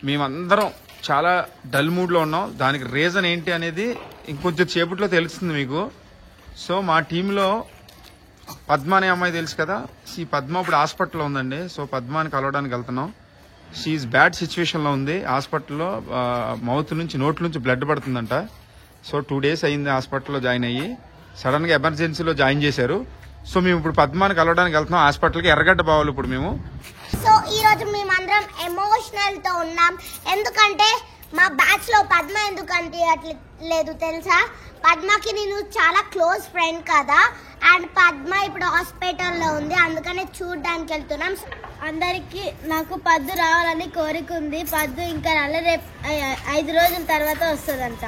మేమందరం చాలా డల్ మూడ్లో ఉన్నాం. దానికి రీజన్ ఏంటి అనేది ఇంకొంచెం సేపట్లో తెలుస్తుంది మీకు. సో మా టీంలో పద్మ అనే అమ్మాయి తెలుసు కదా, ఈ పద్మ ఇప్పుడు హాస్పిటల్లో ఉందండి. సో పద్మాని కలవడానికి వెళ్తున్నాం. షీఈ్ బ్యాడ్ సిచ్యువేషన్లో ఉంది. హాస్పిటల్లో మౌత్ నుంచి నోట్ల నుంచి బ్లడ్ పడుతుందంట. సో 2 days అయింది హాస్పిటల్లో జాయిన్ అయ్యి. సడన్గా ఎమర్జెన్సీలో జాయిన్ చేశారు. సో మేము ఇప్పుడు పద్మాని కలవడానికి వెళ్తున్నాం హాస్పిటల్కి. ఎర్రగడ్డ బావాలి ఇప్పుడు మేము. సో ఈ రోజు మేమందరం ఎమోషనల్ తో ఉన్నాం. ఎందుకంటే మా బ్యాచ్ లో పద్మ ఎందుకు అనిపించట్లేదు తెలుసా? పద్మకి నేను చాలా క్లోజ్ ఫ్రెండ్ కదా, అండ్ పద్మ ఇప్పుడు హాస్పిటల్లో ఉంది, అందుకనే చూడడానికి వెళ్తున్నాం. అందరికి నాకు పద్దు రావాలని కోరిక ఉంది. పద్దు ఇంకా రేపు 5 రోజుల తర్వాత వస్తుందంట.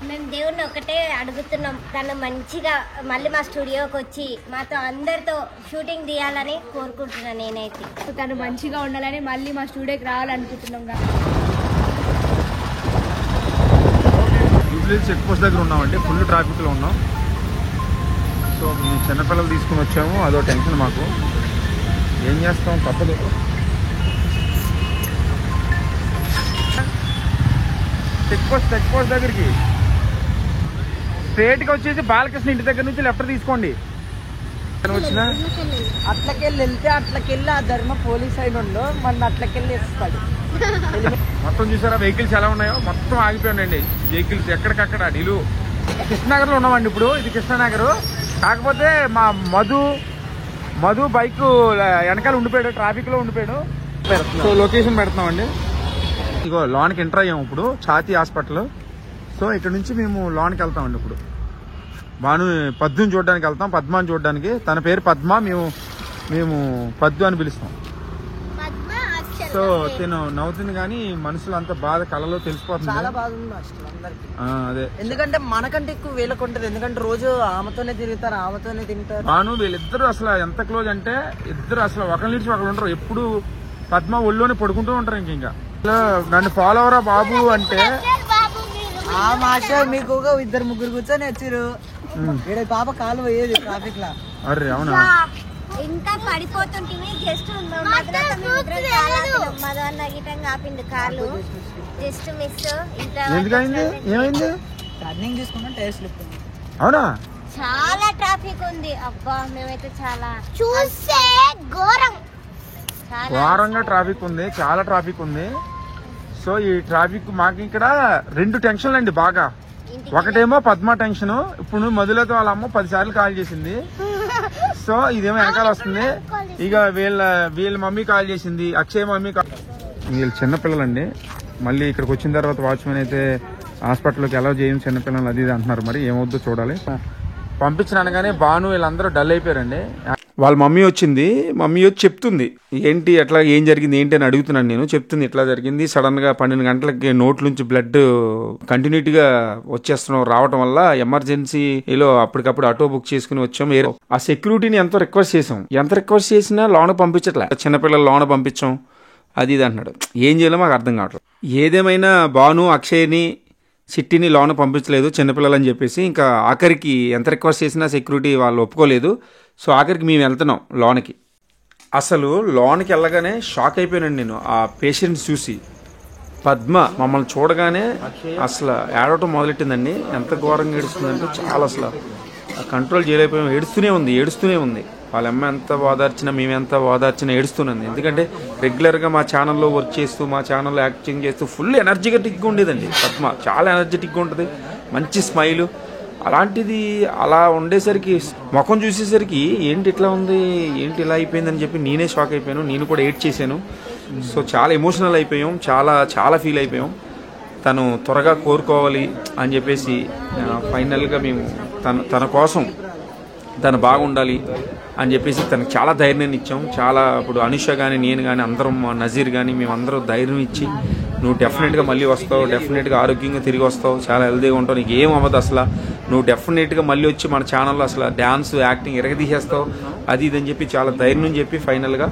మేము దేవుడిని ఒకటే అడుగుతున్నాం, తను మంచిగా మళ్ళీ మా స్టూడియోకి వచ్చి మాతో అందరితో షూటింగ్ తీయాలని కోరుకుంటున్నాను నేనైతే. తను మంచిగా ఉండాలని మళ్ళీ మా స్టూడియోకి రావాలనుకుంటున్నాం. చెక్ పోస్ట్ దగ్గర ఉన్నామండి, ఫుల్ ట్రాఫిక్లో ఉన్నాం. సో మేము చిన్నపిల్లలు తీసుకుని వచ్చాము, అదో టెన్షన్ మాకు. ఏం చేస్తాం, తప్పదు. చెక్ పోస్ట్ దగ్గరికి స్ట్రేట్గా వచ్చేసి బాలకృష్ణ ఇంటి దగ్గర నుంచి లెఫ్ట్ తీసుకోండి. వచ్చిన అట్లకెళ్ళి వెళ్తే అట్లకెళ్ళి ఆ ధర్మ పోలీస్ అయిన మన అట్లకెళ్ళి వేస్తాడు. మొత్తం చూసారా వెహికల్స్ ఎలా ఉన్నాయో, మొత్తం ఆగిపోయాయండి వెహికల్స్ ఎక్కడికక్కడ. నిలువు కృష్ణనగర్ లో ఉన్నామండి ఇప్పుడు. ఇది కృష్ణనగర్. కాకపోతే మా మధు బైక్ వెనకాల ఉండిపోయాడు, ట్రాఫిక్ లో ఉండిపోయాడు. So location పెడుతున్నామండి. ఇగో లోన్కి ఎంటర్ అయ్యాము ఇప్పుడు, ఛాతీ హాస్పిటల్. సో ఇక్కడ నుంచి మేము లోన్కి వెళ్తామండి ఇప్పుడు. పద్దుని చూడడానికి వెళ్తాం, పద్మాని చూడడానికి. తన పేరు పద్మ, మేము పద్దు అని పిలుస్తాం. సో తిను నవ్వుతుంది కానీ మనసులో అంత బాధ కళలో తెలిసిపోతుంది. చాలా బాధ ఉంది అందరికి. అదే ఎందుకంటే మనకంటే ఎక్కువ వీళ్ళకు ఉంటది. ఎందుకంటే రోజు ఆమెతోనే తిరుగుతారు, ఆమెతోనే తింటారు. వీళ్ళిద్దరు అసలు ఎంత క్లోజ్ అంటే, ఇద్దరు అసలు ఒకరి నుంచి ఒకరు ఉంటారు. ఎప్పుడు పద్మ ఒళ్ళోనే పడుకుంటూ ఉంటారు. ఇంకా నన్ను ఫాలో అవరా బాబు అంటే ఆ మాట మీకు 2-3 కూర్చొని వచ్చారు. పాప కాలు పోయేది ట్రాఫిక్ లా. అరే అవునా, ఇంకా పడిపోతుంటే జస్ట్ మదన్న గీటంగా ఆపిండు కార్లు. Just miss. ఎందుకైంది, ఏమైంది? టర్నింగ్ తీసుకున్నా టైర్స్ స్లిప్. అవునా, చాలా ట్రాఫిక్ ఉంది. అబ్బా మేమైతే చాలా చూసే ఘోరంగా ట్రాఫిక్ ఉంది, చాలా ట్రాఫిక్ ఉంది. సో ఈ ట్రాఫిక్ మాకు ఇక్కడ 2 టెన్షన్లు అండి బాగా. ఒకటేమో పద్మ టెన్షన్. ఇప్పుడు మధులతో వాళ్ళ అమ్మ 10 సార్లు కాల్ చేసింది. సో ఇదేమో వెనకాల వస్తుంది. ఇక వీళ్ళ మమ్మీ కాల్ చేసింది, అక్షయ్ మమ్మీ. వీళ్ళు చిన్నపిల్లలండి. మళ్ళీ ఇక్కడికి వచ్చిన తర్వాత వాచ్మెన్ అయితే హాస్పిటల్లోకి అలౌ చేయం చిన్నపిల్లలు అది ఇది అంటున్నారు. మరి ఏమవుద్దో చూడాలి. పంపించిన అనగానే భాను వీళ్ళందరూ డల్ అయిపోయారండి. వాళ్ళ మమ్మీ వచ్చింది. మమ్మీ వచ్చి చెప్తుంది ఏంటి ఎట్లా ఏం జరిగింది ఏంటి అని అడుగుతున్నాను నేను. చెప్తుంది ఇట్లా జరిగింది, సడన్ గా 12 గంటలకి నోట్ల నుంచి బ్లడ్ కంటిన్యూటీగా రావటం వల్ల ఎమర్జెన్సీలో అప్పటికప్పుడు ఆటో బుక్ చేసుకుని వచ్చాం. ఆ సెక్యూరిటీని ఎంతో రిక్వెస్ట్ చేసినా లోన పంపించట్లే. చిన్నపిల్లలు లోన పంపించాం అది ఇది అంటున్నాడు. ఏం చేయాలో మాకు అర్థం కావట్లేదు. ఏదేమైనా భాను అక్షయ్ని చిట్టిని లోన పంపించలేదు చిన్నపిల్లలు అని చెప్పేసి. ఇంకా ఆఖరికి ఎంత రిక్వెస్ట్ చేసినా సెక్యూరిటీ వాళ్ళు ఒప్పుకోలేదు. సో ఆఖరికి మేము వెళ్తున్నాం లోనికి. అసలు లోనికి వెళ్ళగానే షాక్ అయిపోయానండి నేను ఆ పేషెంట్స్ చూసి. పద్మ మమ్మల్ని చూడగానే అసలు ఏడవటం మొదలెట్టిందండి. ఎంత ఘోరంగా ఏడుస్తుందంటే చాలా అసలు కంట్రోల్ చేయలేకపోయాం. ఏడుస్తూనే ఉంది. వాళ్ళ అమ్మ ఎంత ఓదార్చినా మేము ఎంత ఓదార్చినా ఏడుస్తున్నది. ఎందుకంటే రెగ్యులర్గా మా ఛానల్లో వర్క్ చేస్తూ మా ఛానల్లో యాక్టింగ్ చేస్తూ ఫుల్ ఎనర్జెటిక్గా ఉండేదండి పద్మ. చాలా ఎనర్జెటిక్గా ఉంటుంది, మంచి స్మైలు. అలాంటిది అలా ఉండేసరికి ముఖం చూసేసరికి ఏంటి ఇట్లా ఉంది, ఏంటి ఇలా అయిపోయిందని చెప్పి నేనే షాక్ అయిపోయాను. నేను కూడా ఏడ్ చేశాను. సో చాలా ఎమోషనల్ అయిపోయాం, చాలా ఫీల్ అయిపోయాం. తను త్వరగా కోరుకోవాలి అని చెప్పేసి ఫైనల్గా మేము తన కోసం తను బాగుండాలి అని చెప్పేసి తనకు చాలా ధైర్యాన్ని ఇచ్చాం. చాలా ఇప్పుడు అనుష కానీ నేను కానీ అందరం నజీర్ కానీ మేమందరం ధైర్యం ఇచ్చి నువ్వు డెఫినెట్గా మళ్ళీ వస్తావు, డెఫినెట్గా ఆరోగ్యంగా తిరిగి వస్తావు, చాలా హెల్తీగా ఉంటావు, నీకు ఏం అవ్వదు అసలు, నువ్వు డెఫినెట్గా మళ్ళీ వచ్చి మన ఛానల్లో అసలు డ్యాన్స్ యాక్టింగ్ ఎరగదీసేస్తావు అది ఇదని చెప్పి చాలా ధైర్యం చెప్పి ఫైనల్గా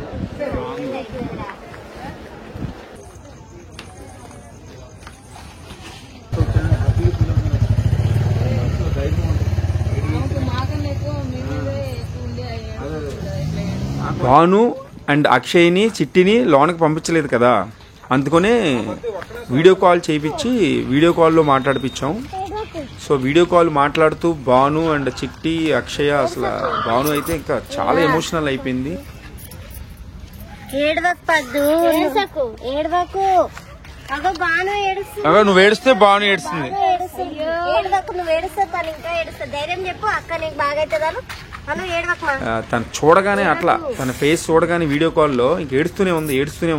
భాను అండ్ అక్షయ్ని చిట్టిని లోనకి పంపించలేదు కదా. అందుకనే వీడియో కాల్ చేయించి వీడియో కాల్లో మాట్లాడిపించాం. సో వీడియో కాల్ మాట్లాడుతూ భాను అండ్ చిట్టి అక్షయ అసలు భాను అయితే ఇంకా చాలా ఎమోషనల్ అయిపోయింది. ఏడవకు పద్దు, ఏడవకు. అగో బాను ఏడుస్తుంది. అగో నువ్వు ఏడిస్తే భాను ఏడుస్తుంది. ఏడవకు, నువ్వు ఏడుస్తే తను ఇంకా ఏడుస్తా. ధైర్యం చెప్పు, అక్క నీకు బాగా అవుతుందాను. అను ఏడవకు. తను చూడగానే అట్లా తన ఫేస్ చూడగానే వీడియో కాల్లో ఇంక ఏడుస్తూనే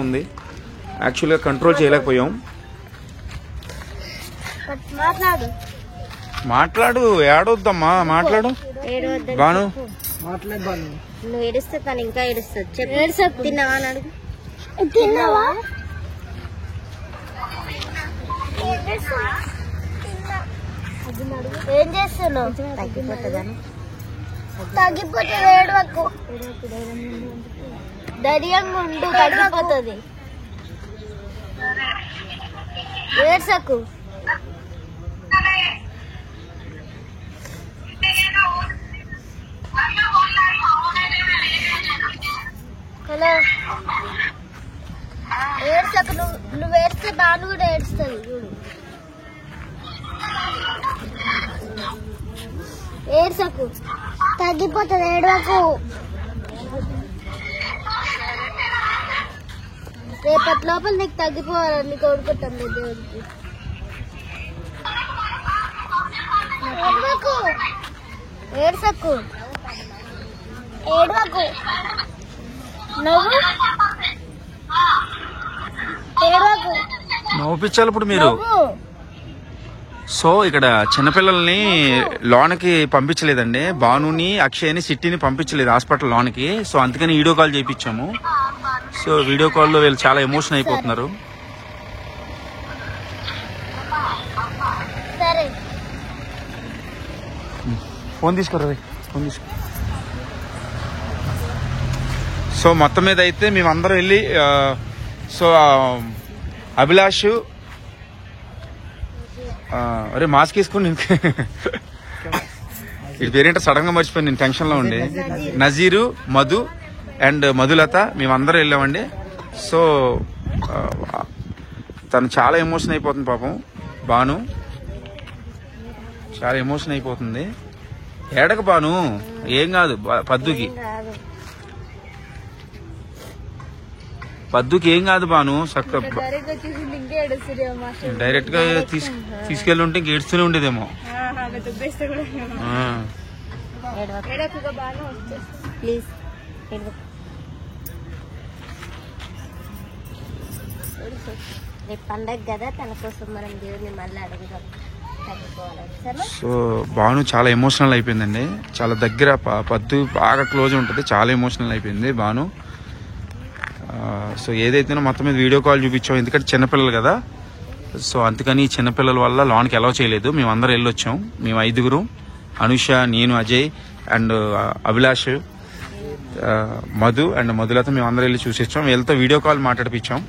ఉంది. యాక్చువల్గా కంట్రోల్ చేయలేకపోయాం. మాట్లాడు, ఏడవద్దమ్మా, మాట్లాడు భాను. నువ్వు ఏడుస్తే తను ఇంకా ఏడుస్తుంది. చెప్పు, తిన్నావా అని అడుగు. తిన్నావా? ఏం చేస్తున్నావు? తగ్గిపోతుంది. ఏడవకు, ధైర్యంగా ఉండు, తగ్గిపోతుంది. ఏడ్సకు. హలో, ఏడ్సకు. నువ్వు ఏడిస్తే బాను కూడా ఏడుస్తుంది చూడు. ఏడ్సకు, తగ్గిపోతుంది. ఏడవకు. రేపటి లోపల నీకు తగ్గిపోవాలని కోరుకుంటాం దేవుడికి. ఏడ్సకు, ఏడవకు. నవ్వు, ఏడవకు. నవ్వుపించాలి ఇప్పుడు మీరు. సో ఇక్కడ చిన్నపిల్లల్ని లోనకి పంపించలేదండి. భానుని అక్షయ్ని సిట్టిని పంపించలేదు హాస్పిటల్ లోనకి. సో అందుకని వీడియో కాల్ చేయించాము. సో వీడియో కాల్లో వీళ్ళు చాలా ఎమోషన్ అయిపోతున్నారు. సరే, ఫోన్ తీసుకోరా, ఫోన్ తీసుకో. సో మొత్తం మీద అయితే మేమందరం వెళ్ళి సో అభిలాష్ అరే మాస్క్ వేసుకుని ఇది పేరేంటో సడన్ గా మర్చిపోయి నేను టెన్షన్ లో ఉండి. నజీరు, మధు అండ్ మధులత మేమందరం వెళ్ళామండి. సో తను చాలా ఎమోషన్ అయిపోతుంది పాపం. భాను చాలా ఎమోషన్ అయిపోతుంది. ఏడక భాను, ఏం కాదు. పద్దుకి ఏం కాదు భాను. డైరెక్ట్ గా తీసుకెళ్ళి ఉంటే ఇంక ఏడుస్తూనే ఉండేదేమో. ప్లీజ్ రేపు పండగ కదా, తన కోసం మనం దేవుడిని మళ్ళీ అడుగుదాం. సో భాను చాలా ఎమోషనల్ అయిపోయిందండి. చాలా దగ్గర పద్దు బాగా క్లోజ్ ఉంటుంది. చాలా ఎమోషనల్ అయిపోయింది భాను. సో ఏదైతేనో మొత్తం మీద వీడియో కాల్ చూపించాం, ఎందుకంటే చిన్నపిల్లలు కదా. సో అందుకని చిన్నపిల్లల వల్ల లోన్కి అలౌ చేయలేదు. మేము అందరం వెళ్ళొచ్చాం. మేము 5 అనుష, నేను, అజయ్ అండ్ అభిలాష్, మధు అండ్ మధులతో మేము అందరం వెళ్ళి చూసేచ్చాం. వీళ్ళతో వీడియో కాల్ మాట్లాడిపించాం.